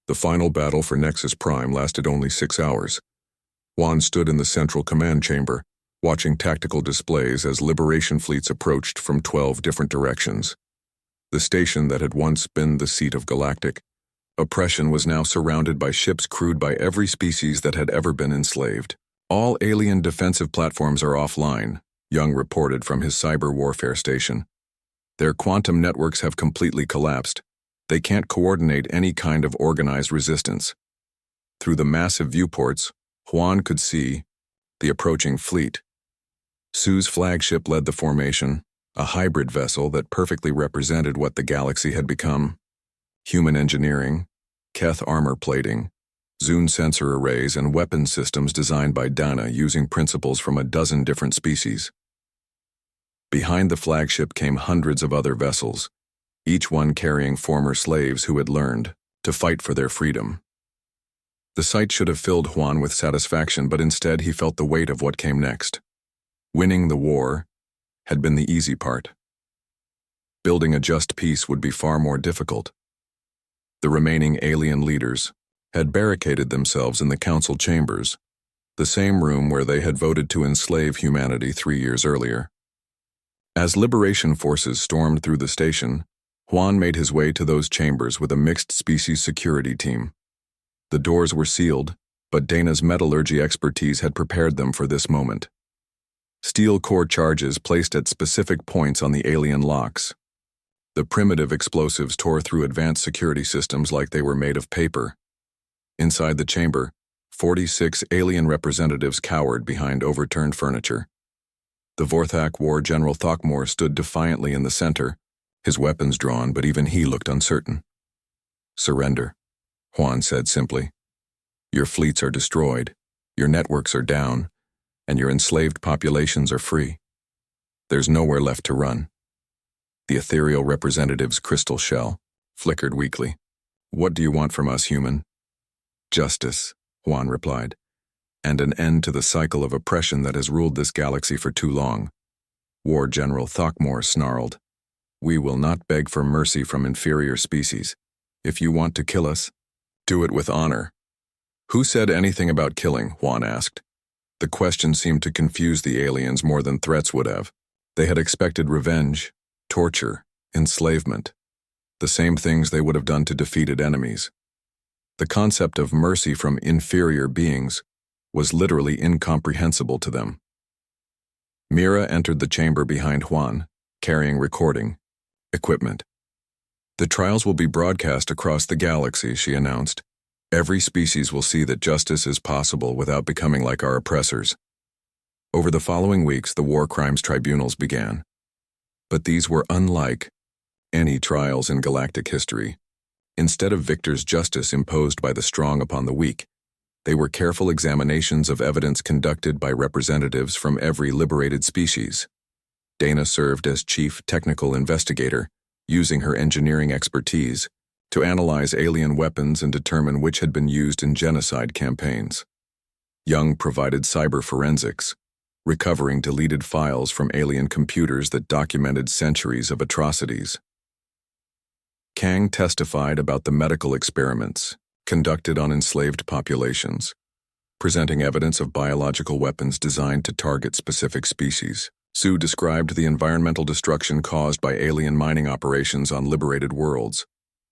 The final battle for Nexus Prime lasted only 6 hours. Juan stood in the central command chamber, watching tactical displays as Liberation fleets approached from 12 different directions. The station that had once been the seat of Galactic oppression was now surrounded by ships crewed by every species that had ever been enslaved. All alien defensive platforms are offline, Young reported from his cyber warfare station. Their quantum networks have completely collapsed. They can't coordinate any kind of organized resistance. Through the massive viewports, Juan could see the approaching fleet. Sue's flagship led the formation, a hybrid vessel that perfectly represented what the galaxy had become. Human engineering, Keth armor plating, Zune sensor arrays, and weapon systems designed by Dana using principles from a dozen different species. Behind the flagship came hundreds of other vessels, each one carrying former slaves who had learned to fight for their freedom. The sight should have filled Juan with satisfaction, but instead he felt the weight of what came next. Winning the war had been the easy part. Building a just peace would be far more difficult. The remaining alien leaders had barricaded themselves in the council chambers, the same room where they had voted to enslave humanity 3 years earlier. As Liberation forces stormed through the station, Juan made his way to those chambers with a mixed species security team. The doors were sealed, but Dana's metallurgy expertise had prepared them for this moment. Steel core charges placed at specific points on the alien locks. The primitive explosives tore through advanced security systems like they were made of paper. Inside the chamber, 46 alien representatives cowered behind overturned furniture. The Vorthak War General Thokmor stood defiantly in the center, his weapons drawn, but even he looked uncertain. "Surrender," Juan said simply. "Your fleets are destroyed, your networks are down, and your enslaved populations are free. There's nowhere left to run." The ethereal representative's crystal shell flickered weakly. "What do you want from us, human?" "Justice," Juan replied, "and an end to the cycle of oppression that has ruled this galaxy for too long." War General Thokmor snarled, "We will not beg for mercy from inferior species. If you want to kill us, do it with honor." "Who said anything about killing?" Juan asked. The question seemed to confuse the aliens more than threats would have. They had expected revenge, torture, enslavement, the same things they would have done to defeated enemies. The concept of mercy from inferior beings was literally incomprehensible to them. Mira entered the chamber behind Juan, carrying recording equipment. "The trials will be broadcast across the galaxy," she announced. "Every species will see that justice is possible without becoming like our oppressors." Over the following weeks, the war crimes tribunals began. But these were unlike any trials in galactic history. Instead of victor's justice imposed by the strong upon the weak, they were careful examinations of evidence conducted by representatives from every liberated species. Dana served as chief technical investigator, using her engineering expertise to analyze alien weapons and determine which had been used in genocide campaigns. Young provided cyber forensics, recovering deleted files from alien computers that documented centuries of atrocities. Kang testified about the medical experiments conducted on enslaved populations, presenting evidence of biological weapons designed to target specific species. Sue described the environmental destruction caused by alien mining operations on liberated worlds,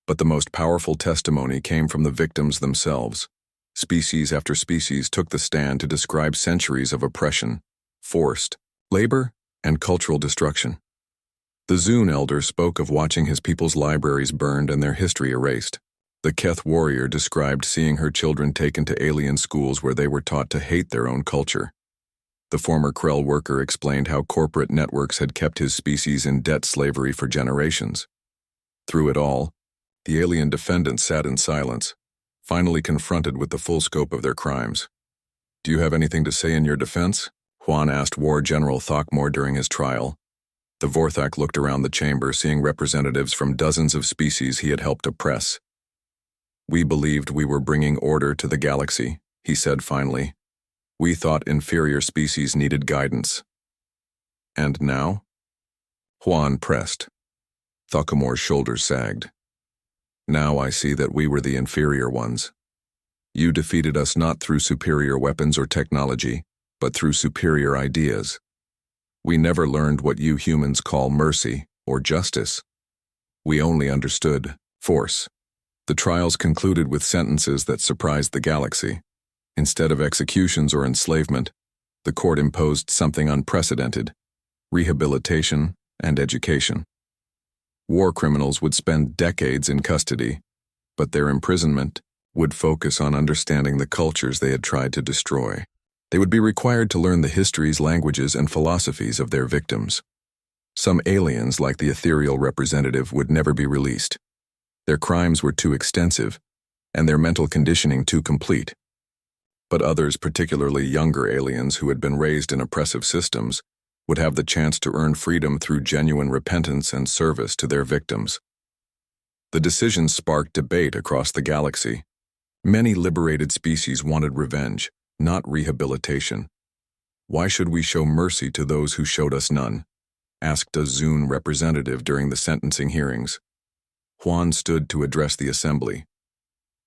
but the most powerful testimony came from the victims themselves. Species after species took the stand to describe centuries of oppression, forced labor, and cultural destruction. The Zune elder spoke of watching his people's libraries burned and their history erased. The Keth warrior described seeing her children taken to alien schools where they were taught to hate their own culture. The former Krell worker explained how corporate networks had kept his species in debt slavery for generations. Through it all, the alien defendants sat in silence, finally confronted with the full scope of their crimes. "Do you have anything to say in your defense?" Juan asked War General Thokmor during his trial. The Vorthak looked around the chamber, seeing representatives from dozens of species he had helped oppress. "We believed we were bringing order to the galaxy," he said finally. "We thought inferior species needed guidance." "And now?" Juan pressed. Thokmor's shoulders sagged. Now I see that we were the inferior ones. You defeated us not through superior weapons or technology, but through superior ideas. We never learned what you humans call mercy or justice. We only understood force. The trials concluded with sentences that surprised the galaxy. Instead of executions or enslavement, the court imposed something unprecedented: rehabilitation and education. War criminals would spend decades in custody, but their imprisonment would focus on understanding the cultures they had tried to destroy. They would be required to learn the histories, languages, and philosophies of their victims. Some aliens, like the ethereal representative, would never be released. Their crimes were too extensive, and their mental conditioning too complete. But others, particularly younger aliens who had been raised in oppressive systems, would have the chance to earn freedom through genuine repentance and service to their victims. The decision sparked debate across the galaxy. Many liberated species wanted revenge, not rehabilitation. "Why should we show mercy to those who showed us none?" asked a Zune representative during the sentencing hearings. Juan stood to address the assembly.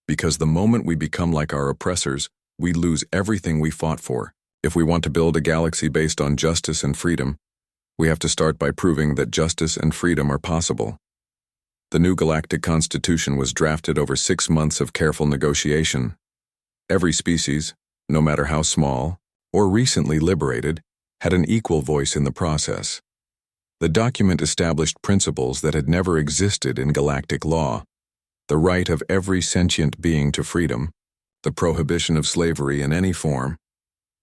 "Because the moment we become like our oppressors, we lose everything we fought for. If we want to build a galaxy based on justice and freedom, we have to start by proving that justice and freedom are possible." The new Galactic Constitution was drafted over 6 months of careful negotiation. Every species, no matter how small or recently liberated, had an equal voice in the process. The document established principles that had never existed in galactic law: the right of every sentient being to freedom, the prohibition of slavery in any form,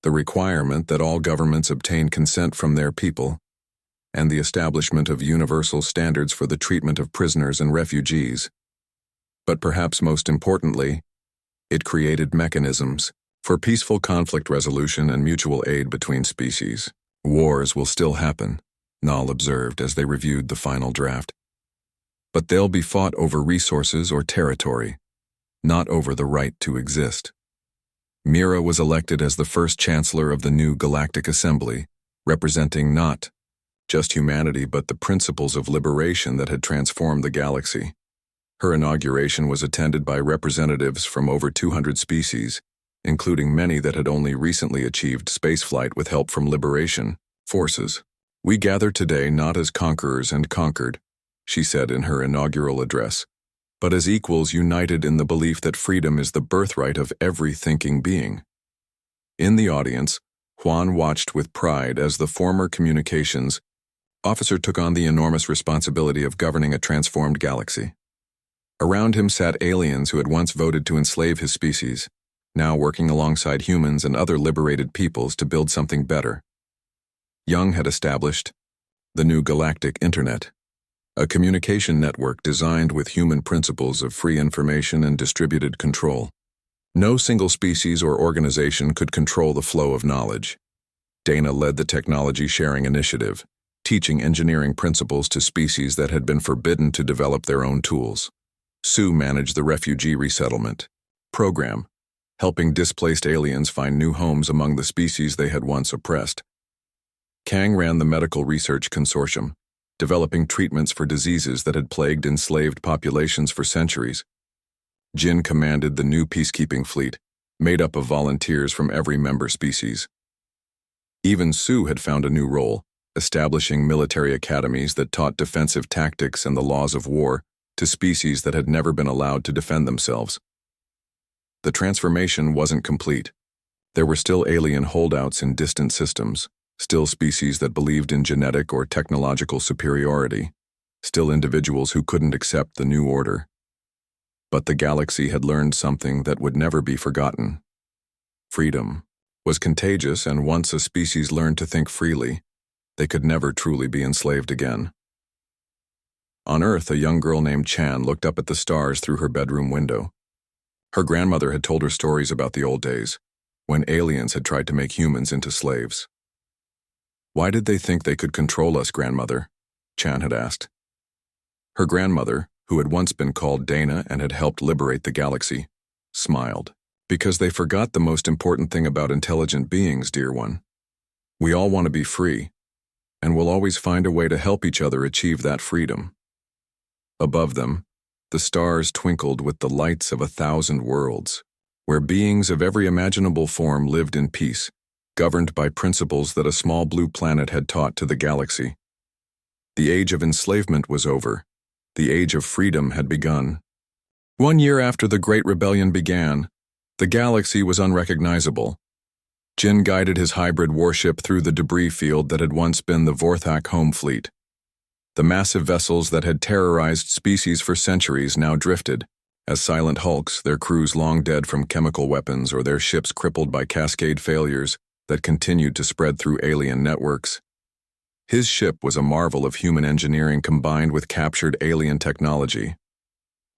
the requirement that all governments obtain consent from their people, and the establishment of universal standards for the treatment of prisoners and refugees. But perhaps most importantly, it created mechanisms for peaceful conflict resolution and mutual aid between species. "Wars will still happen," Nal observed as they reviewed the final draft. "But they'll be fought over resources or territory, not over the right to exist." Mira was elected as the first chancellor of the new Galactic Assembly, representing not just humanity but the principles of liberation that had transformed the galaxy. Her inauguration was attended by representatives from over 200 species, including many that had only recently achieved spaceflight with help from liberation forces. "We gather today not as conquerors and conquered," she said in her inaugural address, "but as equals united in the belief that freedom is the birthright of every thinking being." In the audience, Juan watched with pride as the former communications officer took on the enormous responsibility of governing a transformed galaxy. Around him sat aliens who had once voted to enslave his species, now working alongside humans and other liberated peoples to build something better. Young had established the new Galactic Internet, a communication network designed with human principles of free information and distributed control. No single species or organization could control the flow of knowledge. Dana led the technology sharing initiative, teaching engineering principles to species that had been forbidden to develop their own tools. Sue managed the refugee resettlement program, helping displaced aliens find new homes among the species they had once oppressed. Kang ran the medical research consortium, developing treatments for diseases that had plagued enslaved populations for centuries. Jin commanded the new peacekeeping fleet, made up of volunteers from every member species. Even Sue had found a new role, establishing military academies that taught defensive tactics and the laws of war to species that had never been allowed to defend themselves. The transformation wasn't complete. There were still alien holdouts in distant systems, still species that believed in genetic or technological superiority, still individuals who couldn't accept the new order. But the galaxy had learned something that would never be forgotten. Freedom was contagious, and once a species learned to think freely, they could never truly be enslaved again. On Earth, a young girl named Chan looked up at the stars through her bedroom window. Her grandmother had told her stories about the old days, when aliens had tried to make humans into slaves. "Why did they think they could control us, grandmother?" Chan had asked. Her grandmother, who had once been called Dana and had helped liberate the galaxy, smiled. "Because they forgot the most important thing about intelligent beings, dear one. We all want to be free, and we'll always find a way to help each other achieve that freedom." Above them, The stars twinkled with the lights of 1,000 worlds, where beings of every imaginable form lived in peace, governed by principles that a small blue planet had taught to the galaxy. The age of enslavement was over. The age of freedom had begun. 1 year after the Great Rebellion began, the galaxy was unrecognizable. Jin guided his hybrid warship through the debris field that had once been the Vorthak home fleet. The massive vessels that had terrorized species for centuries now drifted, as silent hulks, their crews long dead from chemical weapons or their ships crippled by cascade failures that continued to spread through alien networks. His ship was a marvel of human engineering combined with captured alien technology.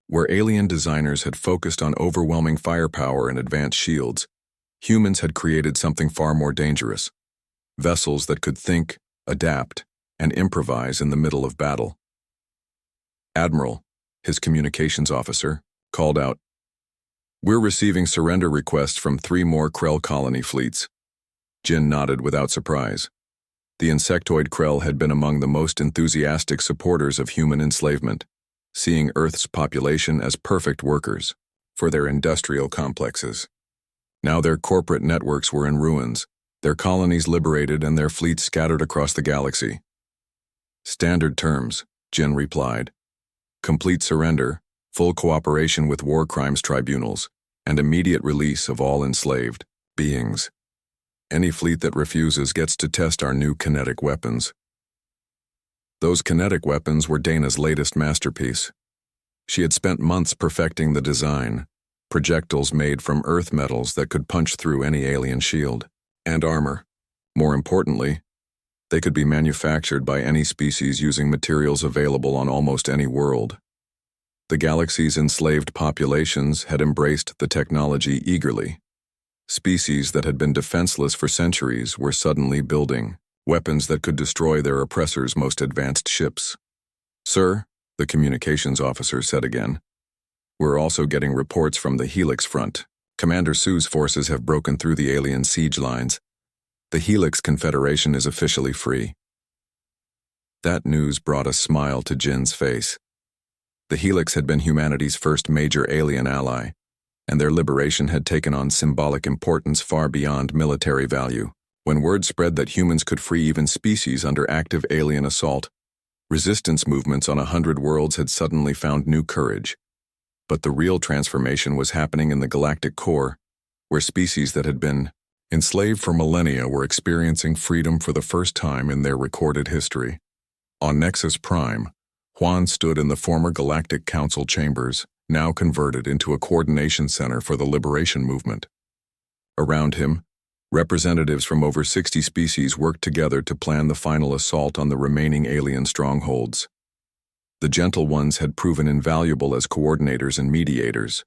Where alien designers had focused on overwhelming firepower and advanced shields, humans had created something far more dangerous: vessels that could think, adapt, and improvise in the middle of battle. Admiral, his communications officer, called out, "We're receiving surrender requests from 3 more Krell colony fleets." Jin nodded without surprise. The insectoid Krell had been among the most enthusiastic supporters of human enslavement, seeing Earth's population as perfect workers for their industrial complexes. Now their corporate networks were in ruins, their colonies liberated and their fleets scattered across the galaxy. "Standard terms," Jin replied. "Complete surrender, full cooperation with war crimes tribunals, and immediate release of all enslaved beings. Any fleet that refuses gets to test our new kinetic weapons." Those kinetic weapons were Dana's latest masterpiece. She had spent months perfecting the design, projectiles made from earth metals that could punch through any alien shield and armor. More importantly, they could be manufactured by any species using materials available on almost any world. The galaxy's enslaved populations had embraced the technology eagerly. Species that had been defenseless for centuries were suddenly building weapons that could destroy their oppressors' most advanced ships. "Sir," the communications officer said again, "we're also getting reports from the Helix front. Commander Su's forces have broken through the alien siege lines. The Helix Confederation is officially free." That news brought a smile to Jin's face. The Helix had been humanity's first major alien ally, and their liberation had taken on symbolic importance far beyond military value. When word spread that humans could free even species under active alien assault, resistance movements on 100 worlds had suddenly found new courage. But the real transformation was happening in the galactic core, where species that had been enslaved for millennia were experiencing freedom for the first time in their recorded history. On Nexus Prime, Juan stood in the former Galactic Council chambers, now converted into a coordination center for the liberation movement. Around him, representatives from over 60 species worked together to plan the final assault on the remaining alien strongholds. The Gentle Ones had proven invaluable as coordinators and mediators.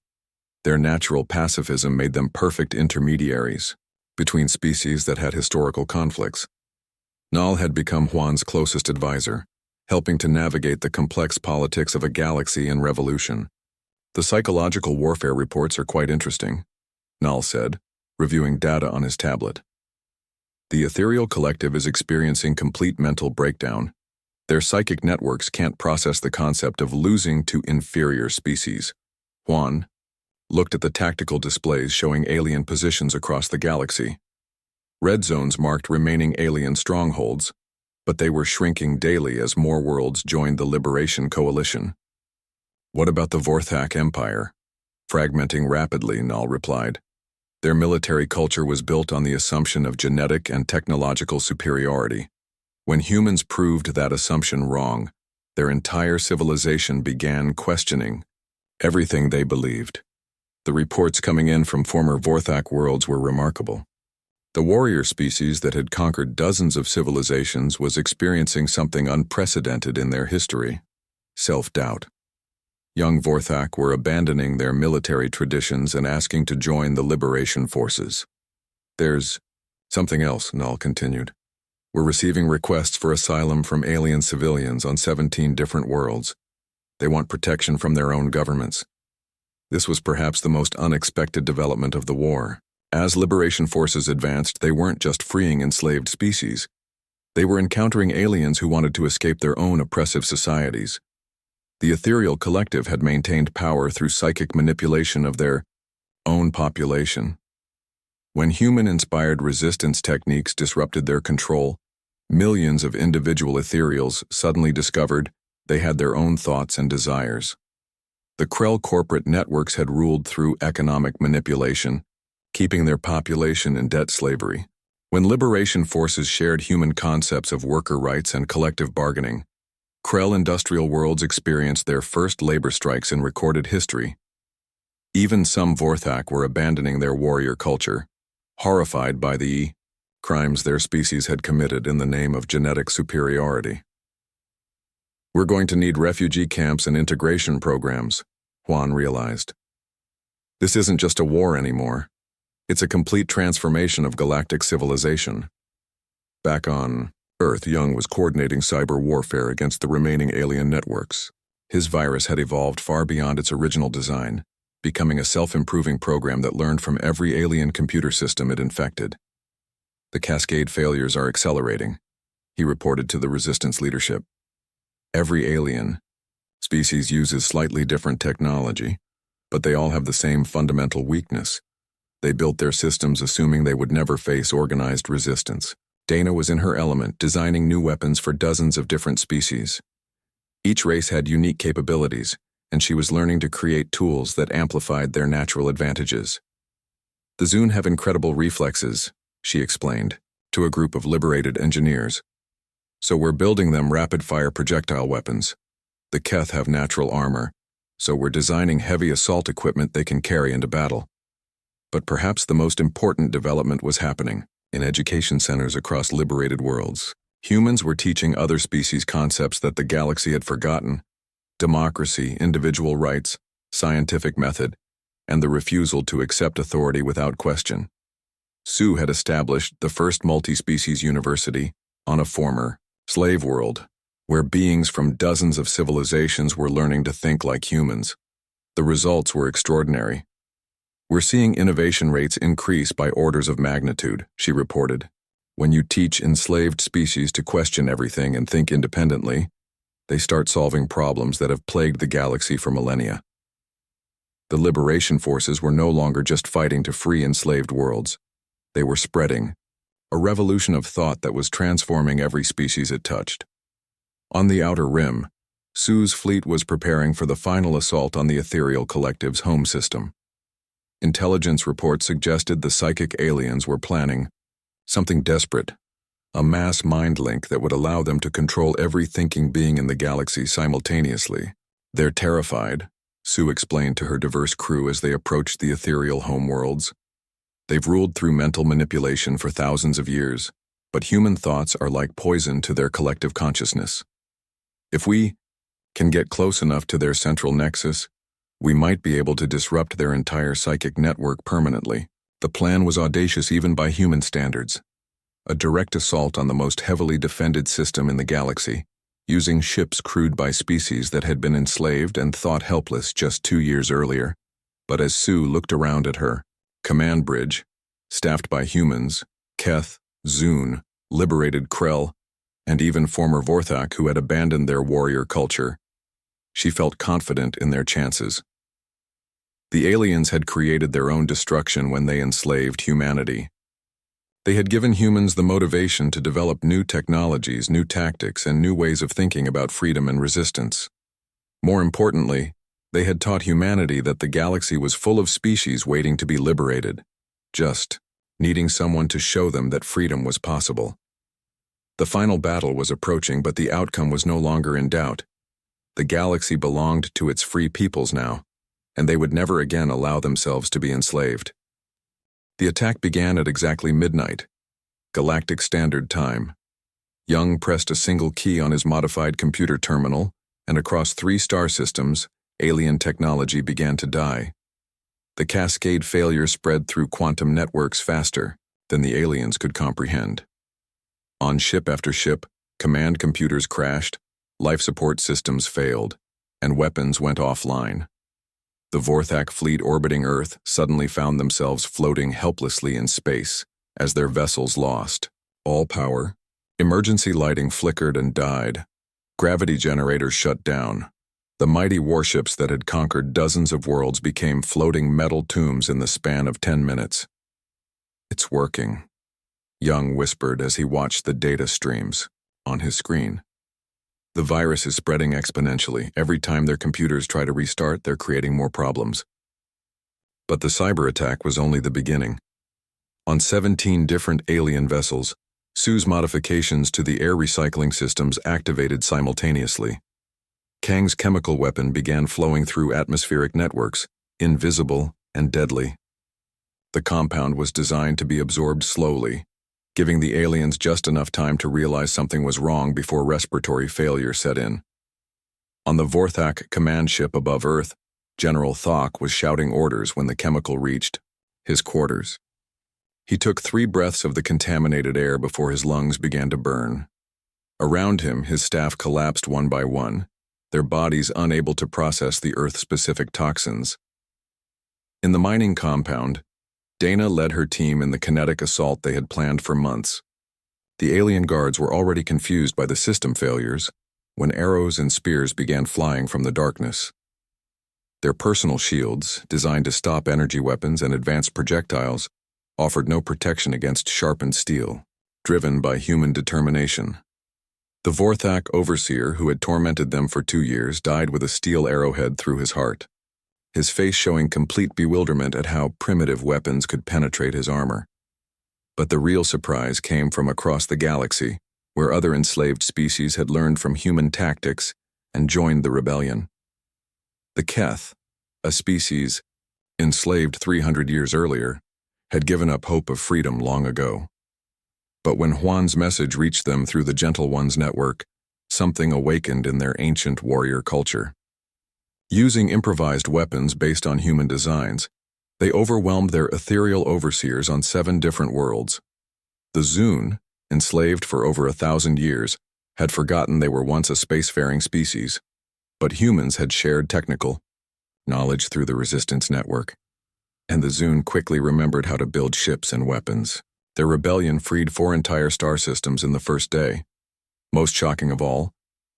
Their natural pacifism made them perfect intermediaries between species that had historical conflicts. Nal had become Juan's closest advisor, helping to navigate the complex politics of a galaxy in revolution. "The psychological warfare reports are quite interesting," Nal said, reviewing data on his tablet. "The ethereal collective is experiencing complete mental breakdown. Their psychic networks can't process the concept of losing to inferior species." Juan looked at the tactical displays showing alien positions across the galaxy. Red zones marked remaining alien strongholds, but they were shrinking daily as more worlds joined the Liberation Coalition. "What about the Vorthak Empire?" "Fragmenting rapidly," Nal replied. "Their military culture was built on the assumption of genetic and technological superiority. When humans proved that assumption wrong, their entire civilization began questioning everything they believed." The reports coming in from former Vorthak worlds were remarkable. The warrior species that had conquered dozens of civilizations was experiencing something unprecedented in their history: self-doubt. Young Vorthak were abandoning their military traditions and asking to join the liberation forces. "There's something else," Null continued. "We're receiving requests for asylum from alien civilians on 17 different worlds. They want protection from their own governments." This was perhaps the most unexpected development of the war. As liberation forces advanced, they weren't just freeing enslaved species. They were encountering aliens who wanted to escape their own oppressive societies. The ethereal collective had maintained power through psychic manipulation of their own population. When human-inspired resistance techniques disrupted their control, millions of individual ethereals suddenly discovered they had their own thoughts and desires. The Krell corporate networks had ruled through economic manipulation, keeping their population in debt slavery. When liberation forces shared human concepts of worker rights and collective bargaining, Krell industrial worlds experienced their first labor strikes in recorded history. Even some Vorthak were abandoning their warrior culture, horrified by the crimes their species had committed in the name of genetic superiority. "We're going to need refugee camps and integration programs," Juan realized. "This isn't just a war anymore. It's a complete transformation of galactic civilization." Back on Earth, Young was coordinating cyber warfare against the remaining alien networks. His virus had evolved far beyond its original design, becoming a self-improving program that learned from every alien computer system it infected. "The cascade failures are accelerating," he reported to the Resistance leadership. "Every alien species uses slightly different technology, but they all have the same fundamental weakness. They built their systems assuming they would never face organized resistance." Dana was in her element, designing new weapons for dozens of different species. Each race had unique capabilities, and she was learning to create tools that amplified their natural advantages. "The Zune have incredible reflexes," she explained, to a group of liberated engineers. "So we're building them rapid-fire projectile weapons. The Keth have natural armor, so we're designing heavy assault equipment they can carry into battle." But perhaps the most important development was happening in education centers across liberated worlds. Humans were teaching other species concepts that the galaxy had forgotten: democracy, individual rights, scientific method, and the refusal to accept authority without question. Sue had established the first multi-species university on a former slave world, where beings from dozens of civilizations were learning to think like humans. The results were extraordinary. "We're seeing innovation rates increase by orders of magnitude," she reported. "When you teach enslaved species to question everything and think independently, they start solving problems that have plagued the galaxy for millennia." The liberation forces were no longer just fighting to free enslaved worlds. They were spreading a revolution of thought that was transforming every species it touched. On the Outer Rim, Sue's fleet was preparing for the final assault on the ethereal collective's home system. Intelligence reports suggested the psychic aliens were planning something desperate, a mass mind link that would allow them to control every thinking being in the galaxy simultaneously. "They're terrified," Sue explained to her diverse crew as they approached the ethereal homeworlds. "They've ruled through mental manipulation for thousands of years, but human thoughts are like poison to their collective consciousness. If we can get close enough to their central nexus, we might be able to disrupt their entire psychic network permanently." The plan was audacious even by human standards. A direct assault on the most heavily defended system in the galaxy, using ships crewed by species that had been enslaved and thought helpless just 2 years earlier. But as Sue looked around at her command bridge, staffed by humans, Keth, Zune, liberated Krell, and even former Vorthak who had abandoned their warrior culture, she felt confident in their chances. The aliens had created their own destruction when they enslaved humanity. They had given humans the motivation to develop new technologies, new tactics, and new ways of thinking about freedom and resistance. More importantly, they had taught humanity that the galaxy was full of species waiting to be liberated, just needing someone to show them that freedom was possible. The final battle was approaching, but the outcome was no longer in doubt. The galaxy belonged to its free peoples now, and they would never again allow themselves to be enslaved. The attack began at exactly midnight, Galactic Standard Time. Young pressed a single key on his modified computer terminal, and across 3 star systems, alien technology began to die. The cascade failure spread through quantum networks faster than the aliens could comprehend. On ship after ship, command computers crashed, life support systems failed, and weapons went offline. The Vorthak fleet orbiting Earth suddenly found themselves floating helplessly in space as their vessels lost all power. Emergency lighting flickered and died. Gravity generators shut down. The mighty warships that had conquered dozens of worlds became floating metal tombs in the span of 10 minutes. "It's working," Young whispered as he watched the data streams on his screen. "The virus is spreading exponentially. Every time their computers try to restart, they're creating more problems." But the cyber attack was only the beginning. On 17 different alien vessels, Sue's modifications to the air recycling systems activated simultaneously. Kang's chemical weapon began flowing through atmospheric networks, invisible and deadly. The compound was designed to be absorbed slowly, giving the aliens just enough time to realize something was wrong before respiratory failure set in. On the Vorthak command ship above Earth, General Thok was shouting orders when the chemical reached his quarters. He took 3 breaths of the contaminated air before his lungs began to burn. Around him, his staff collapsed one by one, their bodies unable to process the Earth-specific toxins. In the mining compound, Dana led her team in the kinetic assault they had planned for months. The alien guards were already confused by the system failures when arrows and spears began flying from the darkness. Their personal shields, designed to stop energy weapons and advanced projectiles, offered no protection against sharpened steel, driven by human determination. The Vorthak overseer, who had tormented them for 2 years, died with a steel arrowhead through his heart, his face showing complete bewilderment at how primitive weapons could penetrate his armor. But the real surprise came from across the galaxy, where other enslaved species had learned from human tactics and joined the rebellion. The Keth, a species enslaved 300 years earlier, had given up hope of freedom long ago. But when Juan's message reached them through the Gentle Ones network, something awakened in their ancient warrior culture. Using improvised weapons based on human designs, they overwhelmed their ethereal overseers on 7 different worlds. The Zune, enslaved for over 1,000 years, had forgotten they were once a spacefaring species, but humans had shared technical knowledge through the Resistance network, and the Zune quickly remembered how to build ships and weapons. Their rebellion freed 4 entire star systems in the first day. Most shocking of all,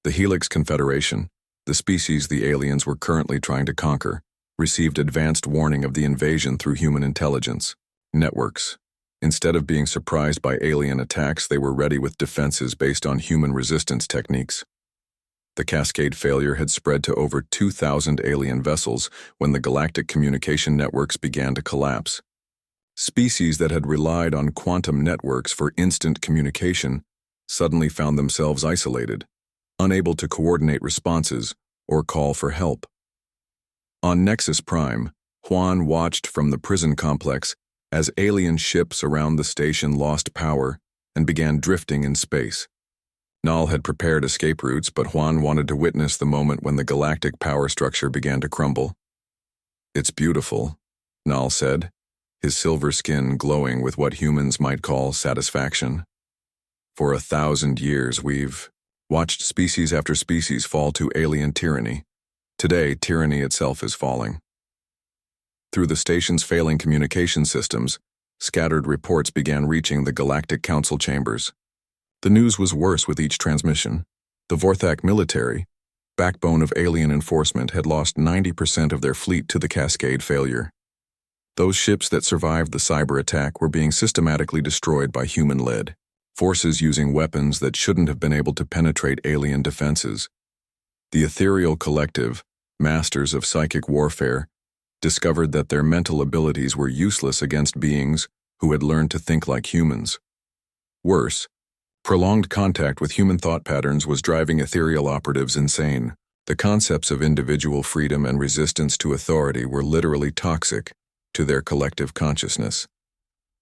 the Helix Confederation, the species the aliens were currently trying to conquer, received advanced warning of the invasion through human intelligence networks. Instead of being surprised by alien attacks, they were ready with defenses based on human resistance techniques. The cascade failure had spread to over 2,000 alien vessels when the galactic communication networks began to collapse. Species that had relied on quantum networks for instant communication suddenly found themselves isolated, unable to coordinate responses or call for help. On Nexus Prime, Juan watched from the prison complex as alien ships around the station lost power and began drifting in space. Nal had prepared escape routes, but Juan wanted to witness the moment when the galactic power structure began to crumble. "It's beautiful," Nal said, his silver skin glowing with what humans might call satisfaction. "For 1,000 years we've watched species after species fall to alien tyranny. Today, tyranny itself is falling." Through the station's failing communication systems, scattered reports began reaching the Galactic Council chambers. The news was worse with each transmission. The Vorthak military, backbone of alien enforcement, had lost 90% of their fleet to the cascade failure. Those ships that survived the cyber attack were being systematically destroyed by human-led forces using weapons that shouldn't have been able to penetrate alien defenses. The ethereal collective, masters of psychic warfare, discovered that their mental abilities were useless against beings who had learned to think like humans. Worse, prolonged contact with human thought patterns was driving ethereal operatives insane. The concepts of individual freedom and resistance to authority were literally toxic to their collective consciousness.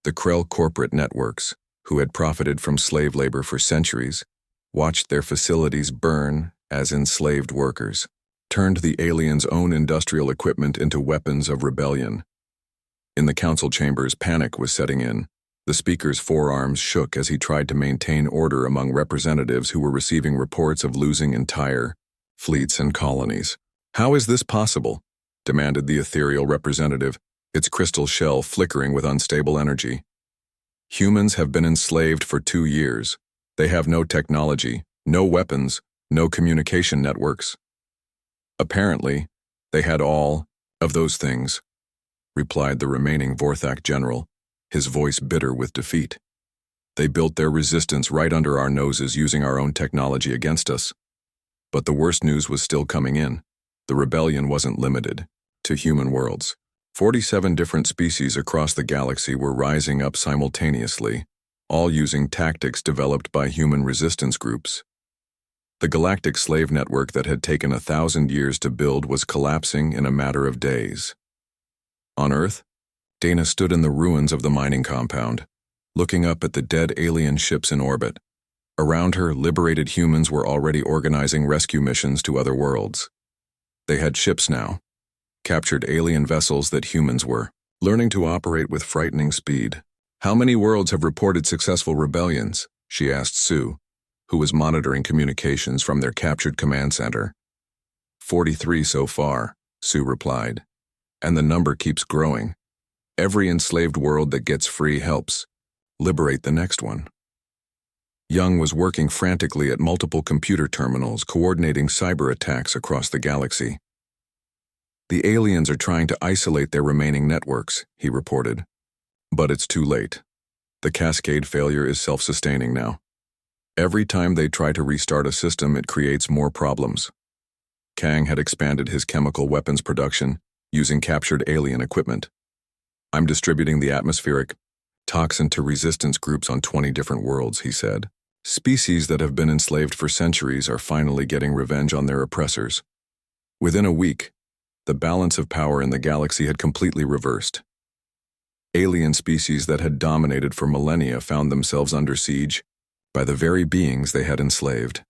The Krell corporate networks, who had profited from slave labor for centuries, watched their facilities burn as enslaved workers, turned the aliens' own industrial equipment into weapons of rebellion. In the council chambers, panic was setting in. The speaker's forearms shook as he tried to maintain order among representatives who were receiving reports of losing entire fleets and colonies. "How is this possible?" demanded the ethereal representative, its crystal shell flickering with unstable energy. "Humans have been enslaved for 2 years. They have no technology, no weapons, no communication networks." Apparently, they had all of those things, replied the remaining Vorthak general, his voice bitter with defeat. They built their resistance right under our noses using our own technology against us. But the worst news was still coming in. The rebellion wasn't limited to human worlds. 47 different species across the galaxy were rising up simultaneously, all using tactics developed by human resistance groups. The galactic slave network that had taken 1,000 years to build was collapsing in a matter of days. On Earth, Dana stood in the ruins of the mining compound, looking up at the dead alien ships in orbit. Around her, liberated humans were already organizing rescue missions to other worlds. They had ships now, captured alien vessels that humans were learning to operate with frightening speed. How many worlds have reported successful rebellions? She asked Sue, who was monitoring communications from their captured command center. 43 so far, Sue replied, and the number keeps growing. Every enslaved world that gets free helps liberate the next one. Young was working frantically at multiple computer terminals, coordinating cyber attacks across the galaxy. The aliens are trying to isolate their remaining networks, he reported. But it's too late. The cascade failure is self-sustaining now. Every time they try to restart a system, it creates more problems. Kang had expanded his chemical weapons production using captured alien equipment. I'm distributing the atmospheric toxin to resistance groups on 20 different worlds, he said. Species that have been enslaved for centuries are finally getting revenge on their oppressors. Within a week, the balance of power in the galaxy had completely reversed. Alien species that had dominated for millennia found themselves under siege by the very beings they had enslaved.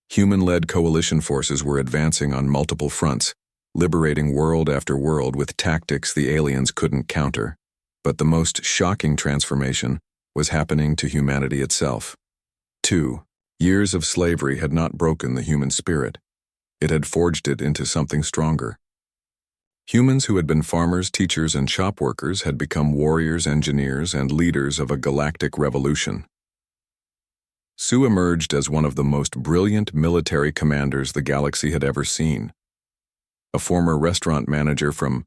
Human-led coalition forces were advancing on multiple fronts, liberating world after world with tactics the aliens couldn't counter. But the most shocking transformation was happening to humanity itself. 2 years of slavery had not broken the human spirit. It had forged it into something stronger. Humans who had been farmers, teachers, and shop workers had become warriors, engineers, and leaders of a galactic revolution. Sue emerged as one of the most brilliant military commanders the galaxy had ever seen. A former restaurant manager from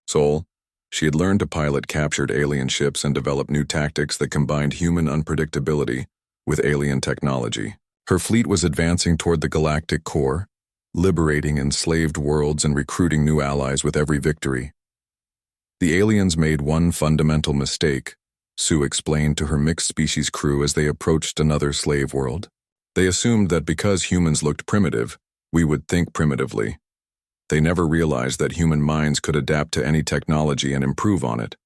Seoul, she had learned to pilot captured alien ships and develop new tactics that combined human unpredictability with alien technology. Her fleet was advancing toward the galactic core, liberating enslaved worlds and recruiting new allies with every victory. The aliens made one fundamental mistake, Sue explained to her mixed-species crew as they approached another slave world. They assumed that because humans looked primitive, we would think primitively. They never realized that human minds could adapt to any technology and improve on it.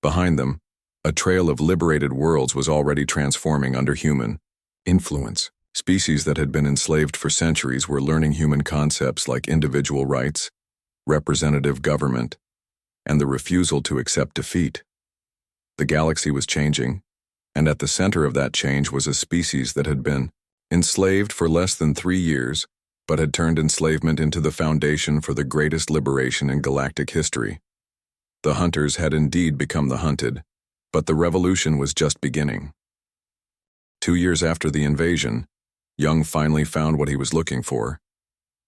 Behind them, a trail of liberated worlds was already transforming under human influence. Species that had been enslaved for centuries were learning human concepts like individual rights, representative government, and the refusal to accept defeat. The galaxy was changing, and at the center of that change was a species that had been enslaved for less than 3 years, but had turned enslavement into the foundation for the greatest liberation in galactic history. The hunters had indeed become the hunted, but the revolution was just beginning. 2 years after the invasion, Young finally found what he was looking for.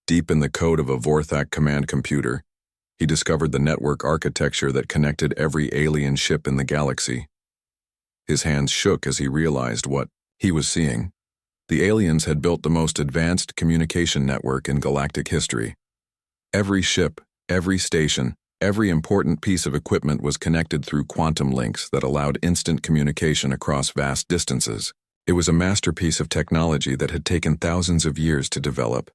Deep in the code of a Vorthak command computer, he discovered the network architecture that connected every alien ship in the galaxy. His hands shook as he realized what he was seeing. The aliens had built the most advanced communication network in galactic history. Every ship, every station, every important piece of equipment was connected through quantum links that allowed instant communication across vast distances. It was a masterpiece of technology that had taken thousands of years to develop.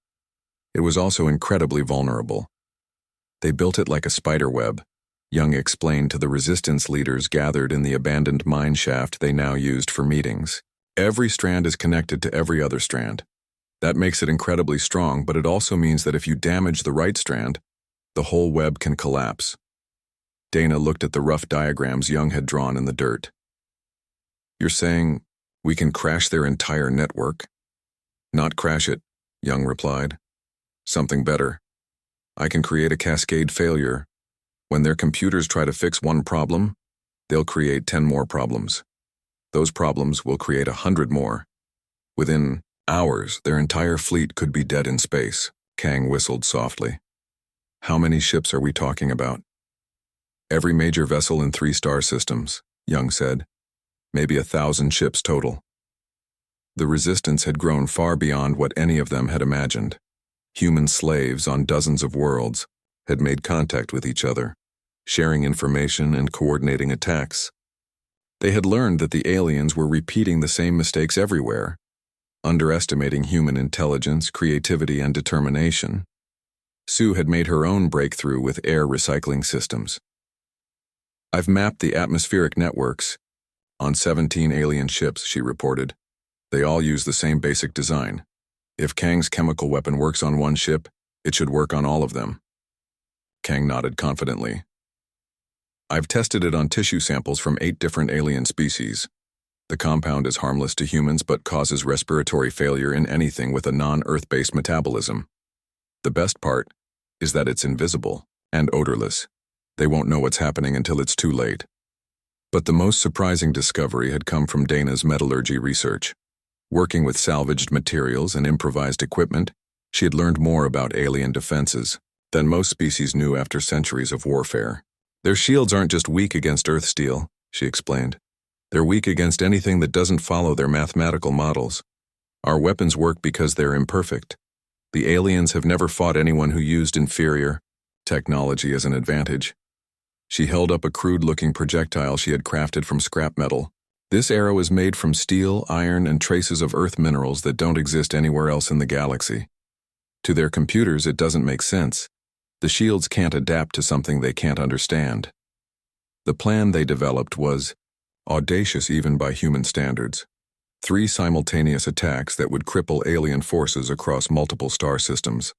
It was also incredibly vulnerable. They built it like a spider web, Young explained to the resistance leaders gathered in the abandoned mine shaft they now used for meetings. Every strand is connected to every other strand. That makes it incredibly strong, but it also means that if you damage the right strand, the whole web can collapse. Dana looked at the rough diagrams Young had drawn in the dirt. You're saying we can crash their entire network? Not crash it, Young replied. Something better. I can create a cascade failure. When their computers try to fix one problem, they'll create 10 more problems. Those problems will create 100 more. Within hours, their entire fleet could be dead in space. Kang whistled softly. How many ships are we talking about? Every major vessel in 3 star systems, Young said. Maybe 1,000 ships total. The resistance had grown far beyond what any of them had imagined. Human slaves on dozens of worlds had made contact with each other, sharing information and coordinating attacks. They had learned that the aliens were repeating the same mistakes everywhere, underestimating human intelligence, creativity, and determination. Sue had made her own breakthrough with air recycling systems. I've mapped the atmospheric networks on 17 alien ships, she reported. They all use the same basic design. If Kang's chemical weapon works on one ship, it should work on all of them. Kang nodded confidently. I've tested it on tissue samples from 8 different alien species. The compound is harmless to humans but causes respiratory failure in anything with a non-Earth-based metabolism. The best part is that it's invisible and odorless. They won't know what's happening until it's too late. But the most surprising discovery had come from Dana's metallurgy research. Working with salvaged materials and improvised equipment, she had learned more about alien defenses than most species knew after centuries of warfare. Their shields aren't just weak against Earth steel, she explained. They're weak against anything that doesn't follow their mathematical models. Our weapons work because they're imperfect. The aliens have never fought anyone who used inferior technology as an advantage. She held up a crude-looking projectile she had crafted from scrap metal. This arrow is made from steel, iron, and traces of Earth minerals that don't exist anywhere else in the galaxy. To their computers, it doesn't make sense. The shields can't adapt to something they can't understand. The plan they developed was audacious even by human standards. 3 simultaneous attacks that would cripple alien forces across multiple star systems.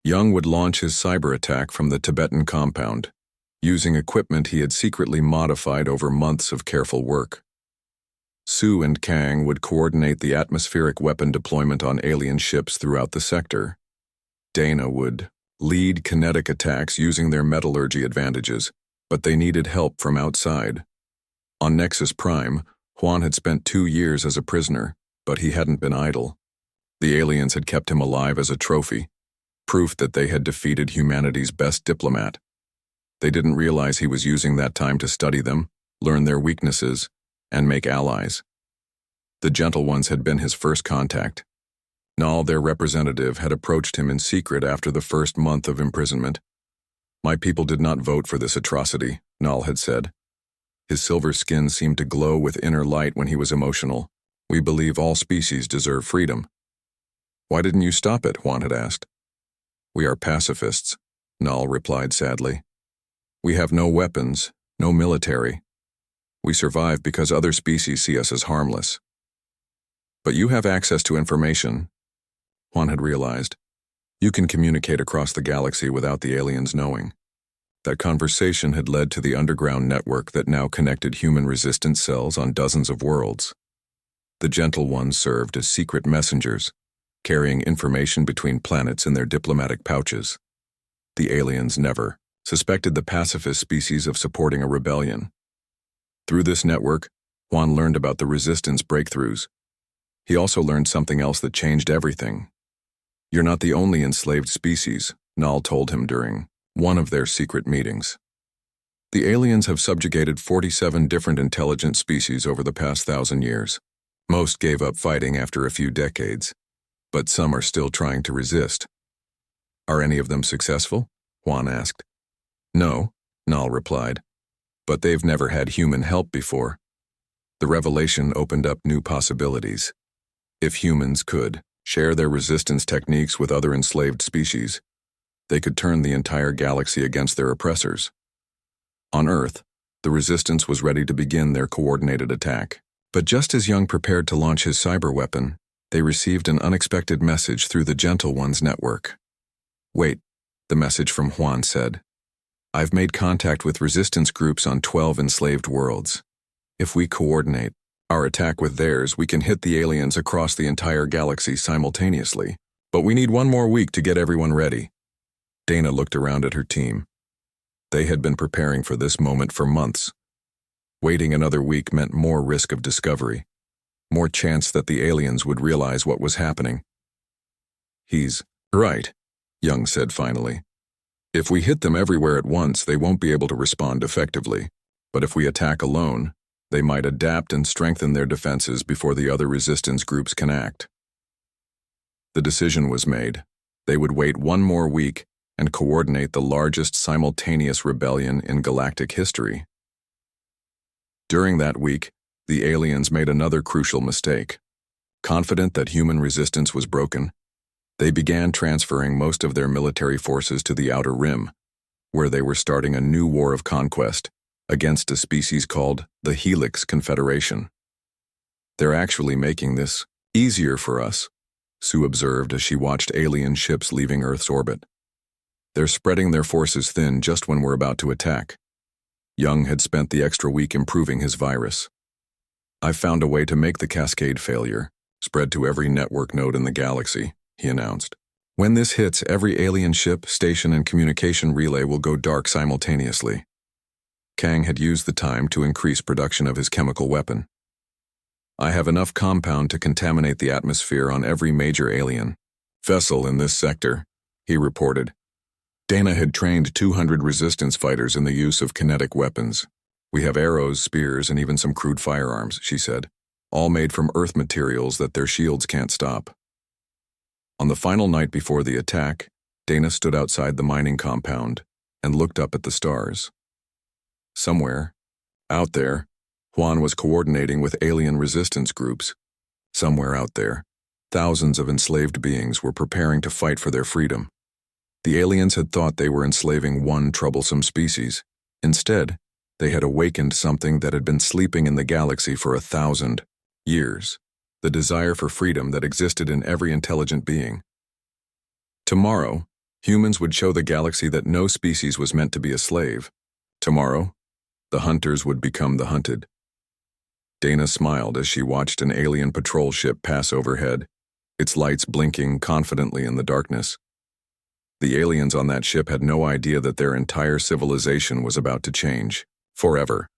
Young would launch his cyber attack from the Tibetan compound, using equipment he had secretly modified over months of careful work. Sue and Kang would coordinate the atmospheric weapon deployment on alien ships throughout the sector. Dana would lead kinetic attacks using their metallurgy advantages, but they needed help from outside. On Nexus Prime, Juan had spent 2 years as a prisoner, but he hadn't been idle. The aliens had kept him alive as a trophy, proof that they had defeated humanity's best diplomat. They didn't realize he was using that time to study them, learn their weaknesses, and make allies. The Gentle Ones had been his first contact. Nal, their representative, had approached him in secret after the first month of imprisonment. My people did not vote for this atrocity, Nal had said. His silver skin seemed to glow with inner light when he was emotional. We believe all species deserve freedom. Why didn't you stop it? Juan had asked. We are pacifists, Nal replied sadly. We have no weapons, no military. We survive because other species see us as harmless. But you have access to information, Juan had realized. You can communicate across the galaxy without the aliens knowing. That conversation had led to the underground network that now connected human resistance cells on dozens of worlds. The Gentle Ones served as secret messengers, carrying information between planets in their diplomatic pouches. The aliens never suspected the pacifist species of supporting a rebellion. Through this network, Juan learned about the resistance breakthroughs. He also learned something else that changed everything. You're not the only enslaved species, Nal told him during one of their secret meetings. The aliens have subjugated 47 different intelligent species over the past 1,000 years. Most gave up fighting after a few decades, but some are still trying to resist. Are any of them successful? Juan asked. No, Nal replied, but they've never had human help before. The revelation opened up new possibilities. If humans could share their resistance techniques with other enslaved species, they could turn the entire galaxy against their oppressors. On Earth, the resistance was ready to begin their coordinated attack. But just as Young prepared to launch his cyber weapon, they received an unexpected message through the Gentle Ones network. Wait, the message from Juan said. I've made contact with resistance groups on 12 enslaved worlds. If we coordinate our attack with theirs, we can hit the aliens across the entire galaxy simultaneously. But we need 1 more week to get everyone ready. Dana looked around at her team. They had been preparing for this moment for months. Waiting another week meant more risk of discovery, more chance that the aliens would realize what was happening. He's right, Young said finally. If we hit them everywhere at once, they won't be able to respond effectively. But if we attack alone, they might adapt and strengthen their defenses before the other resistance groups can act. The decision was made. They would wait one more week and coordinate the largest simultaneous rebellion in galactic history. During that week, the aliens made another crucial mistake. Confident that human resistance was broken, they began transferring most of their military forces to the Outer Rim, where they were starting a new war of conquest against a species called the Helix Confederation. They're actually making this easier for us, Sue observed as she watched alien ships leaving Earth's orbit. They're spreading their forces thin just when we're about to attack. Young had spent the extra week improving his virus. I've found a way to make the cascade failure spread to every network node in the galaxy, he announced. When this hits, every alien ship, station, and communication relay will go dark simultaneously. Kang had used the time to increase production of his chemical weapon. I have enough compound to contaminate the atmosphere on every major alien vessel in this sector, he reported. Dana had trained 200 resistance fighters in the use of kinetic weapons. We have arrows, spears, and even some crude firearms, she said, all made from Earth materials that their shields can't stop. On the final night before the attack, Dana stood outside the mining compound and looked up at the stars. Somewhere, out there, Juan was coordinating with alien resistance groups. Somewhere out there, thousands of enslaved beings were preparing to fight for their freedom. The aliens had thought they were enslaving one troublesome species. Instead, they had awakened something that had been sleeping in the galaxy for 1,000 years, the desire for freedom that existed in every intelligent being. Tomorrow, humans would show the galaxy that no species was meant to be a slave. Tomorrow, the hunters would become the hunted. Dana smiled as she watched an alien patrol ship pass overhead, its lights blinking confidently in the darkness. The aliens on that ship had no idea that their entire civilization was about to change, forever.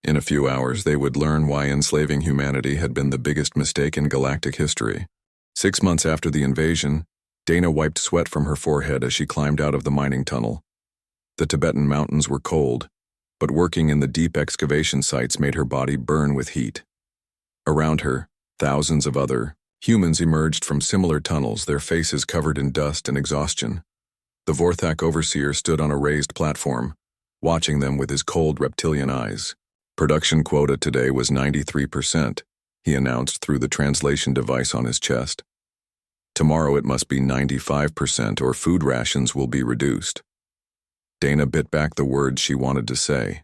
In a few hours, they would learn why enslaving humanity had been the biggest mistake in galactic history. 6 months after the invasion, Dana wiped sweat from her forehead as she climbed out of the mining tunnel. The Tibetan mountains were cold, but working in the deep excavation sites made her body burn with heat. Around her, thousands of other humans emerged from similar tunnels, their faces covered in dust and exhaustion. The Vorthak overseer stood on a raised platform, watching them with his cold reptilian eyes. Production quota today was 93%, he announced through the translation device on his chest. Tomorrow it must be 95% or food rations will be reduced. Dana bit back the words she wanted to say.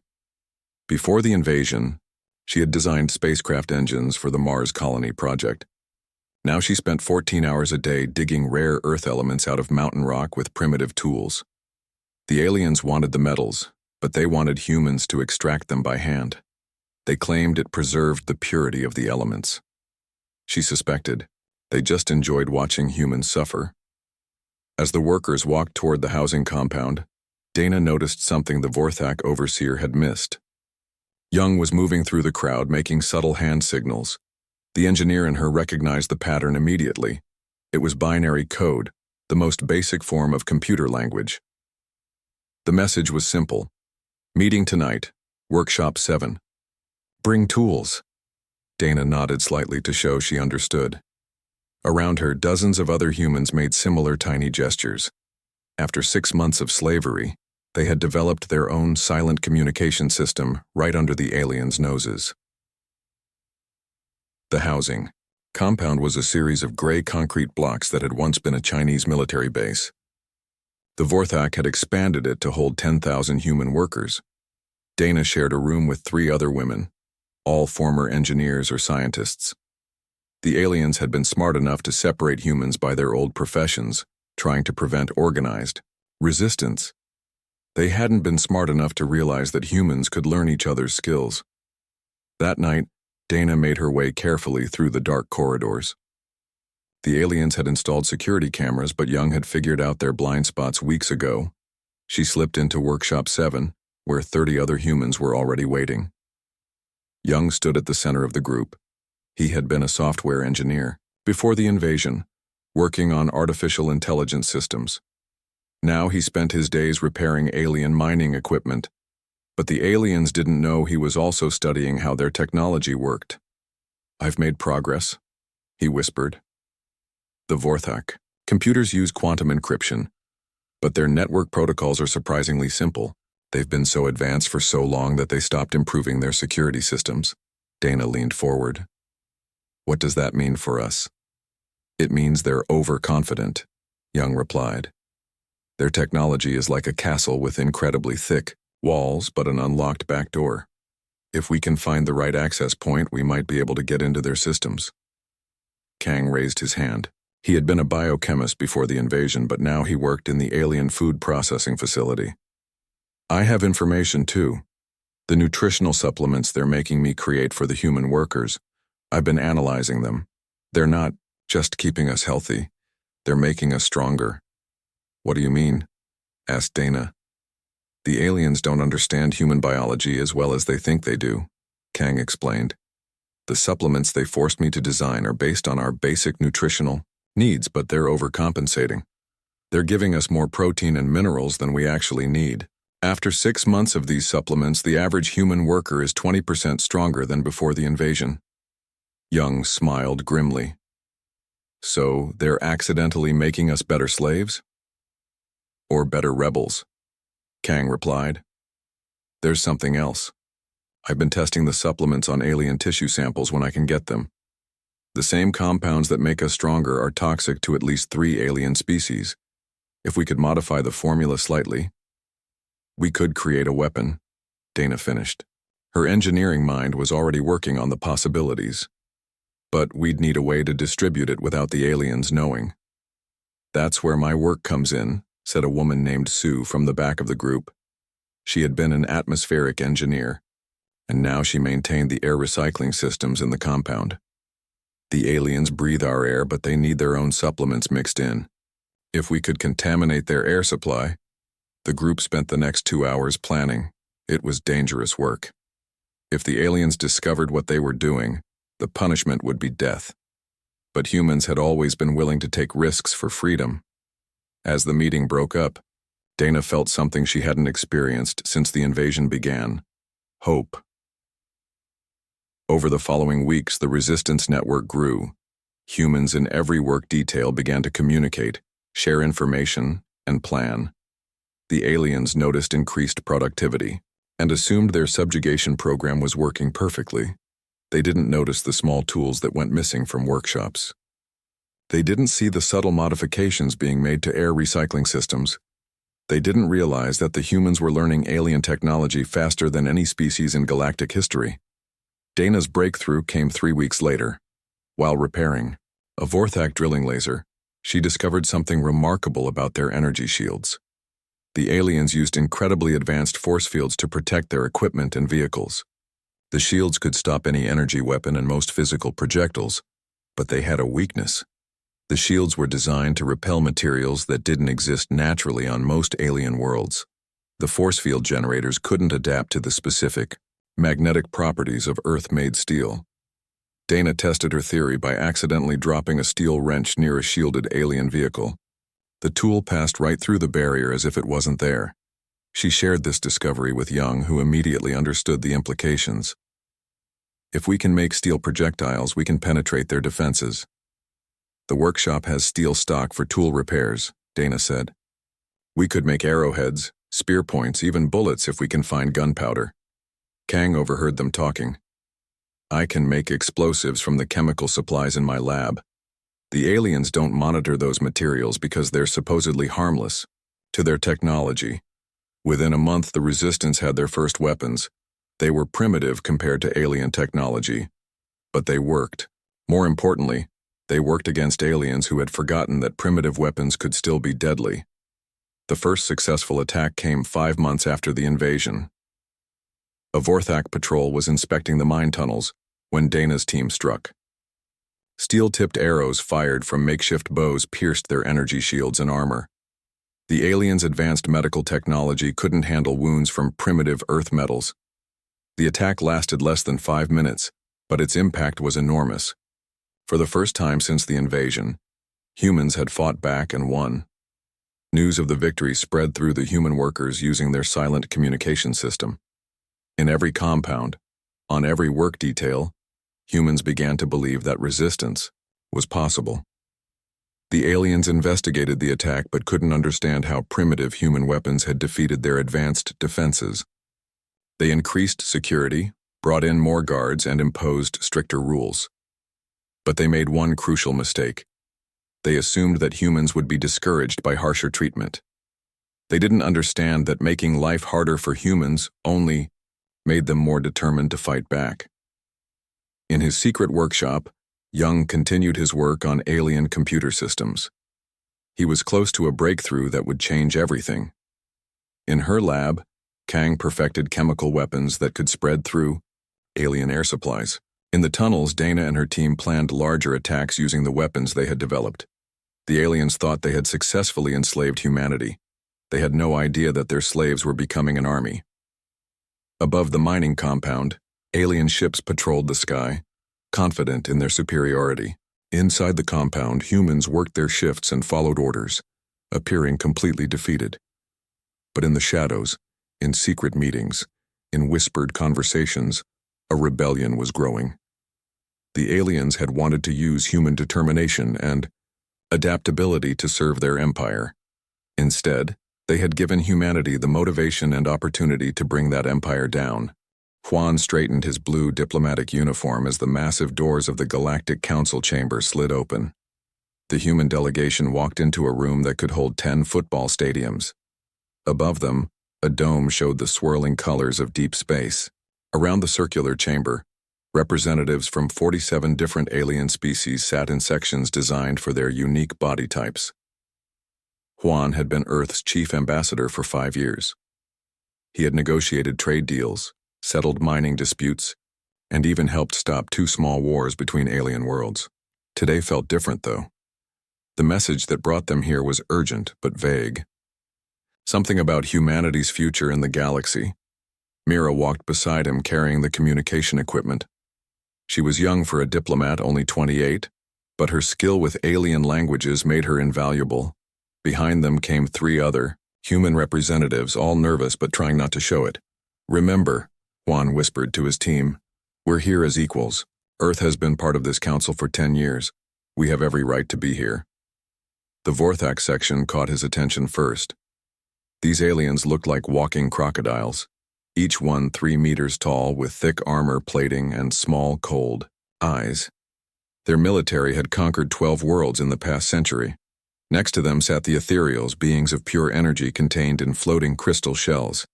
Before the invasion, she had designed spacecraft engines for the Mars Colony project. Now she spent 14 hours a day digging rare Earth elements out of mountain rock with primitive tools. The aliens wanted the metals, but they wanted humans to extract them by hand. They claimed it preserved the purity of the elements. She suspected they just enjoyed watching humans suffer. As the workers walked toward the housing compound, Dana noticed something the Vorthak overseer had missed. Young was moving through the crowd, making subtle hand signals. The engineer in her recognized the pattern immediately. It was binary code, the most basic form of computer language. The message was simple. Meeting tonight, Workshop 7. Bring tools. Dana nodded slightly to show she understood. Around her, dozens of other humans made similar tiny gestures. After 6 months of slavery, they had developed their own silent communication system right under the aliens' noses. The housing compound was a series of gray concrete blocks that had once been a Chinese military base. The Vorthak had expanded it to hold 10,000 human workers. Dana shared a room with 3 other women, all former engineers or scientists. The aliens had been smart enough to separate humans by their old professions, trying to prevent organized resistance. They hadn't been smart enough to realize that humans could learn each other's skills. That night, Dana made her way carefully through the dark corridors. The aliens had installed security cameras, but Young had figured out their blind spots weeks ago. She slipped into Workshop 7, where 30 other humans were already waiting. Young stood at the center of the group. He had been a software engineer before the invasion, working on artificial intelligence systems. Now he spent his days repairing alien mining equipment, but the aliens didn't know he was also studying how their technology worked. "I've made progress," he whispered. The Vorthak. Computers use quantum encryption, but their network protocols are surprisingly simple. They've been so advanced for so long that they stopped improving their security systems. Dana leaned forward. "What does that mean for us?" "It means they're overconfident," Young replied. "Their technology is like a castle with incredibly thick walls but an unlocked back door. If we can find the right access point, we might be able to get into their systems." Kang raised his hand. He had been a biochemist before the invasion, but now he worked in the alien food processing facility. "I have information too. The nutritional supplements they're making me create for the human workers. I've been analyzing them. They're not just keeping us healthy. They're making us stronger." "What do you mean?" asked Dana. "The aliens don't understand human biology as well as they think they do," Kang explained. "The supplements they forced me to design are based on our basic nutritional needs, but they're overcompensating. They're giving us more protein and minerals than we actually need. After 6 months of these supplements, the average human worker is 20% stronger than before the invasion." Young smiled grimly. "So they're accidentally making us better slaves? Or better rebels?" Kang replied. "There's something else. I've been testing the supplements on alien tissue samples when I can get them. The same compounds that make us stronger are toxic to at least 3 alien species. If we could modify the formula slightly, we could create a weapon," Dana finished. Her engineering mind was already working on the possibilities. "But we'd need a way to distribute it without the aliens knowing." "That's where my work comes in," said a woman named Sue from the back of the group. She had been an atmospheric engineer, and now she maintained the air recycling systems in the compound. "The aliens breathe our air, but they need their own supplements mixed in. If we could contaminate their air supply..." The group spent the next 2 hours planning. It was dangerous work. If the aliens discovered what they were doing, the punishment would be death. But humans had always been willing to take risks for freedom. As the meeting broke up, Dana felt something she hadn't experienced since the invasion began: hope. Over the following weeks, the resistance network grew. Humans in every work detail began to communicate, share information, and plan. The aliens noticed increased productivity and assumed their subjugation program was working perfectly. They didn't notice the small tools that went missing from workshops. They didn't see the subtle modifications being made to air recycling systems. They didn't realize that the humans were learning alien technology faster than any species in galactic history. Dana's breakthrough came 3 weeks later. While repairing a Vorthak drilling laser, she discovered something remarkable about their energy shields. The aliens used incredibly advanced force fields to protect their equipment and vehicles. The shields could stop any energy weapon and most physical projectiles, but they had a weakness. The shields were designed to repel materials that didn't exist naturally on most alien worlds. The force field generators couldn't adapt to the specific magnetic properties of Earth-made steel. Dana tested her theory by accidentally dropping a steel wrench near a shielded alien vehicle. The tool passed right through the barrier as if it wasn't there. She shared this discovery with Young, who immediately understood the implications. "If we can make steel projectiles, we can penetrate their defenses." "The workshop has steel stock for tool repairs," Dana said. "We could make arrowheads, spear points, even bullets if we can find gunpowder." Kang overheard them talking. "I can make explosives from the chemical supplies in my lab. The aliens don't monitor those materials because they're supposedly harmless to their technology. Within a month, the Resistance had their first weapons. They were primitive compared to alien technology, but they worked. More importantly, they worked against aliens who had forgotten that primitive weapons could still be deadly. The first successful attack came 5 months after the invasion. A Vorthak patrol was inspecting the mine tunnels when Dana's team struck. Steel-tipped arrows fired from makeshift bows pierced their energy shields and armor. The aliens' advanced medical technology couldn't handle wounds from primitive earth metals. The attack lasted less than 5 minutes, but its impact was enormous. For the first time since the invasion, humans had fought back and won. News of the victory spread through the human workers using their silent communication system. In every compound, on every work detail, humans began to believe that resistance was possible. The aliens investigated the attack but couldn't understand how primitive human weapons had defeated their advanced defenses. They increased security, brought in more guards, and imposed stricter rules. But they made one crucial mistake. They assumed that humans would be discouraged by harsher treatment. They didn't understand that making life harder for humans only made them more determined to fight back. In his secret workshop, Young continued his work on alien computer systems. He was close to a breakthrough that would change everything. In her lab, Kang perfected chemical weapons that could spread through alien air supplies. In the tunnels, Dana and her team planned larger attacks using the weapons they had developed. The aliens thought they had successfully enslaved humanity. They had no idea that their slaves were becoming an army. Above the mining compound, alien ships patrolled the sky, confident in their superiority. Inside the compound, humans worked their shifts and followed orders, appearing completely defeated. But in the shadows, in secret meetings, in whispered conversations, a rebellion was growing. The aliens had wanted to use human determination and adaptability to serve their empire. Instead, they had given humanity the motivation and opportunity to bring that empire down. Juan straightened his blue diplomatic uniform as the massive doors of the Galactic Council chamber slid open. The human delegation walked into a room that could hold 10 football stadiums. Above them, a dome showed the swirling colors of deep space. Around the circular chamber, representatives from 47 different alien species sat in sections designed for their unique body types. Juan had been Earth's chief ambassador for 5 years. He had negotiated trade deals, settled mining disputes, and even helped stop 2 small wars between alien worlds. Today felt different, though. The message that brought them here was urgent but vague. Something about humanity's future in the galaxy. Mira walked beside him carrying the communication equipment. She was young for a diplomat, only 28, but her skill with alien languages made her invaluable. Behind them came 3 other human representatives, all nervous but trying not to show it. "Remember," Juan whispered to his team, "we're here as equals. Earth has been part of this council for 10 years. We have every right to be here." The Vorthak section caught his attention first. These aliens looked like walking crocodiles, each one 3 meters tall with thick armor plating and small, cold eyes. Their military had conquered 12 worlds in the past century. Next to them sat the ethereals, beings of pure energy contained in floating crystal shells.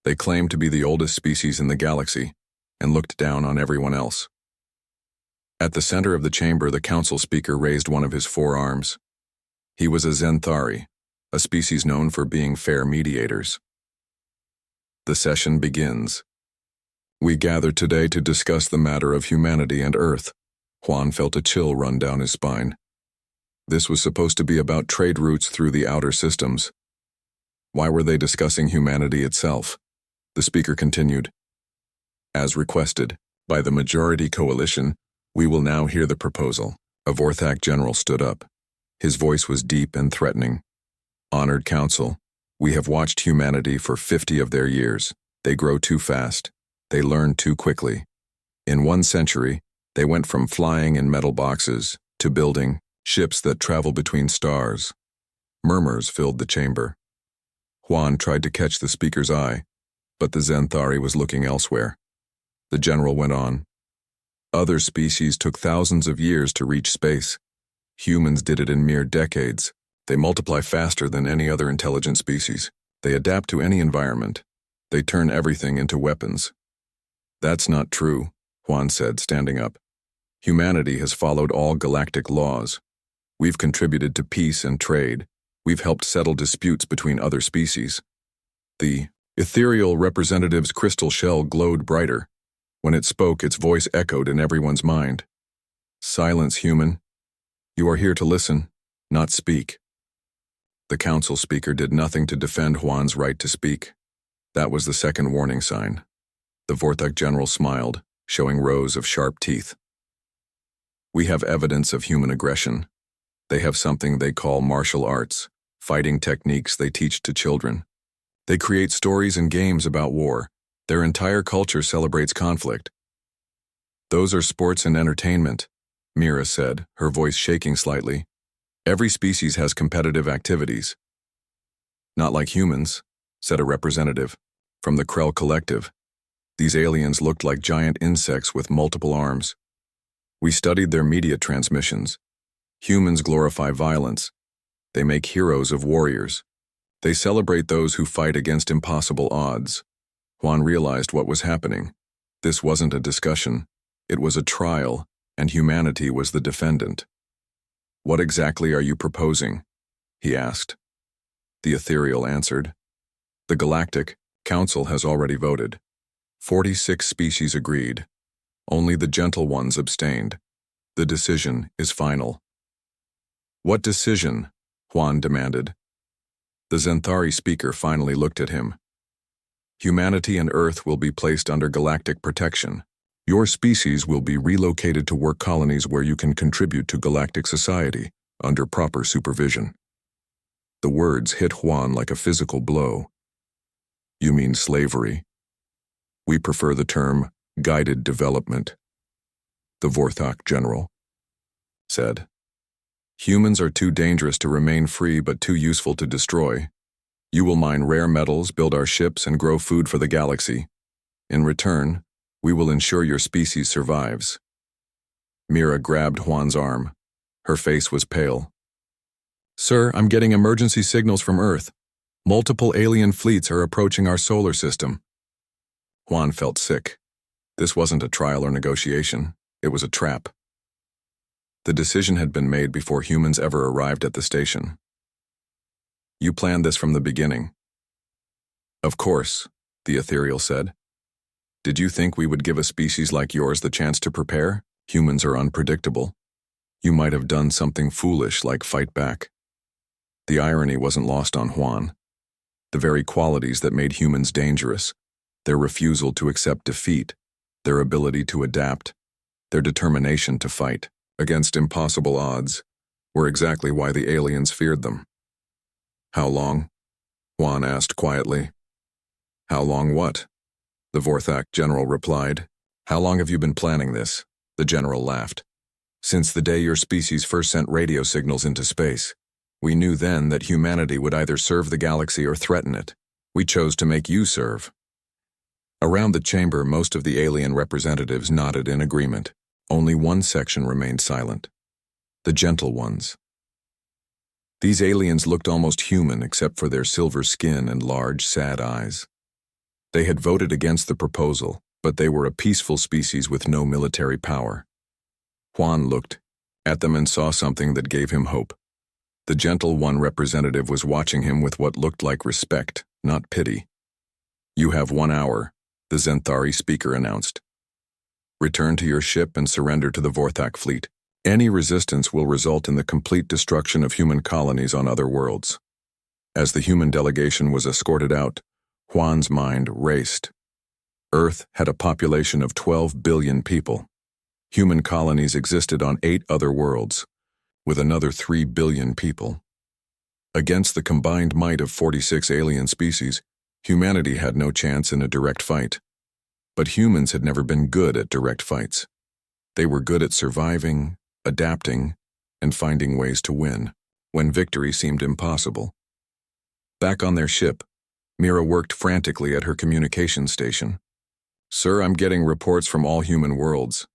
They claimed to be the oldest species in the galaxy and looked down on everyone else. At the center of the chamber, the council speaker raised one of his 4 arms. He was a Zenthari, a species known for being fair mediators. The session begins. "We gather today to discuss the matter of humanity and Earth." Juan felt a chill run down his spine. This was supposed to be about trade routes through the outer systems. Why were they discussing humanity itself? The speaker continued. "As requested by the majority coalition, we will now hear the proposal." A Vorthak general stood up. His voice was deep and threatening. "Honored Council, we have watched humanity for 50 of their years. They grow too fast. They learn too quickly. In 1 century, they went from flying in metal boxes to building ships that travel between stars." Murmurs filled the chamber. Juan tried to catch the speaker's eye, but the Zenthari was looking elsewhere. The general went on. "Other species took thousands of years to reach space. Humans did it in mere decades. They multiply faster than any other intelligent species. They adapt to any environment. They turn everything into weapons." "That's not true," Juan said, standing up. "Humanity has followed all galactic laws. We've contributed to peace and trade. We've helped settle disputes between other species." The ethereal representative's crystal shell glowed brighter. When it spoke, its voice echoed in everyone's mind. "Silence, human. You are here to listen, not speak." The council speaker did nothing to defend Juan's right to speak. That was the second warning sign. The Vorthak general smiled, showing rows of sharp teeth. "We have evidence of human aggression. They have something they call martial arts, fighting techniques they teach to children. They create stories and games about war. Their entire culture celebrates conflict. Those are sports and entertainment, Mira said, her voice shaking slightly. Every species has competitive activities. Not like humans, said a representative from the Krell Collective. These aliens looked like giant insects with multiple arms. We studied their media transmissions. Humans glorify violence. They make heroes of warriors. They celebrate those who fight against impossible odds. Juan realized what was happening. This wasn't a discussion. It was a trial, and humanity was the defendant. What exactly are you proposing? He asked. The ethereal answered. The Galactic Council has already voted. 46 species agreed. Only the gentle ones abstained. The decision is final. What decision? Juan demanded. The Zenthari speaker finally looked at him. Humanity and Earth will be placed under galactic protection. Your species will be relocated to work colonies where you can contribute to galactic society under proper supervision. The words hit Juan like a physical blow. You mean slavery? We prefer the term guided development, the Vorthok general said. Humans are too dangerous to remain free but too useful to destroy. You will mine rare metals, build our ships, and grow food for the galaxy. In return, we will ensure your species survives. Mira grabbed Juan's arm. Her face was pale. Sir, I'm getting emergency signals from Earth. Multiple alien fleets are approaching our solar system. Juan felt sick. This wasn't a trial or negotiation. It was a trap. The decision had been made before humans ever arrived at the station. You planned this from the beginning. Of course, the ethereal said. Did you think we would give a species like yours the chance to prepare? Humans are unpredictable. You might have done something foolish like fight back. The irony wasn't lost on Juan. The very qualities that made humans dangerous, their refusal to accept defeat, their ability to adapt, their determination to fight against impossible odds, were exactly why the aliens feared them. How long? Juan asked quietly. How long what? The Vorthok general replied. How long have you been planning this? The general laughed. Since the day your species first sent radio signals into space. We knew then that humanity would either serve the galaxy or threaten it. We chose to make you serve. Around the chamber, most of the alien representatives nodded in agreement. Only one section remained silent. The gentle ones. These aliens looked almost human except for their silver skin and large, sad eyes. They had voted against the proposal, but they were a peaceful species with no military power. Juan looked at them and saw something that gave him hope. The gentle one representative was watching him with what looked like respect, not pity. You have 1 hour, the Zenthari speaker announced. Return to your ship and surrender to the Vorthok fleet. Any resistance will result in the complete destruction of human colonies on other worlds. As the human delegation was escorted out, Juan's mind raced. Earth had a population of 12 billion people. Human colonies existed on 8 other worlds, with another 3 billion people. Against the combined might of 46 alien species, humanity had no chance in a direct fight. But humans had never been good at direct fights. They were good at surviving, adapting, and finding ways to win, when victory seemed impossible. Back on their ship, Mira worked frantically at her communication station. Sir, I'm getting reports from all human worlds.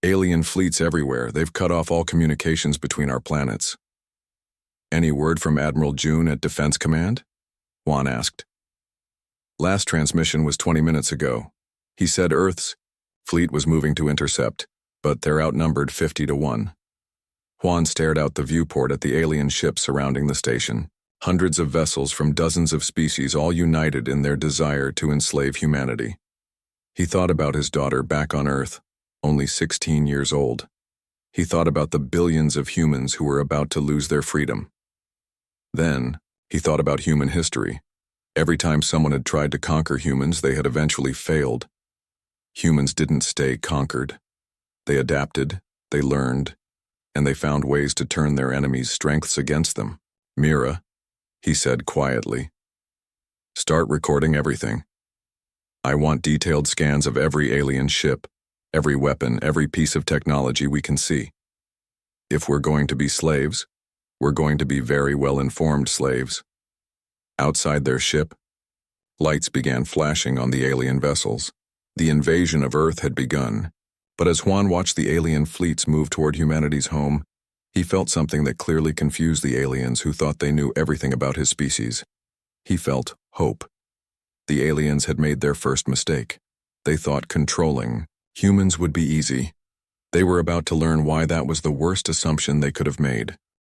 Alien fleets everywhere. They've cut off all communications between our planets. Any word from Admiral June at Defense Command? Juan asked. Last transmission was 20 minutes ago. He said Earth's fleet was moving to intercept, but they're outnumbered 50-1. Juan stared out the viewport at the alien ships surrounding the station. Hundreds of vessels from dozens of species, all united in their desire to enslave humanity. He thought about his daughter back on Earth, only 16 years old. He thought about the billions of humans who were about to lose their freedom. Then, he thought about human history. Every time someone had tried to conquer humans, they had eventually failed. Humans didn't stay conquered. They adapted, they learned, and they found ways to turn their enemies' strengths against them. Mira, he said quietly. Start recording everything. I want detailed scans of every alien ship, every weapon, every piece of technology we can see. If we're going to be slaves, we're going to be very well-informed slaves. Outside their ship, lights began flashing on the alien vessels. The invasion of Earth had begun, but as Juan watched the alien fleets move toward humanity's home, he felt something that clearly confused the aliens who thought they knew everything about his species. He felt hope. The aliens had made their first mistake. They thought controlling humans would be easy. They were about to learn why that was the worst assumption they could have made.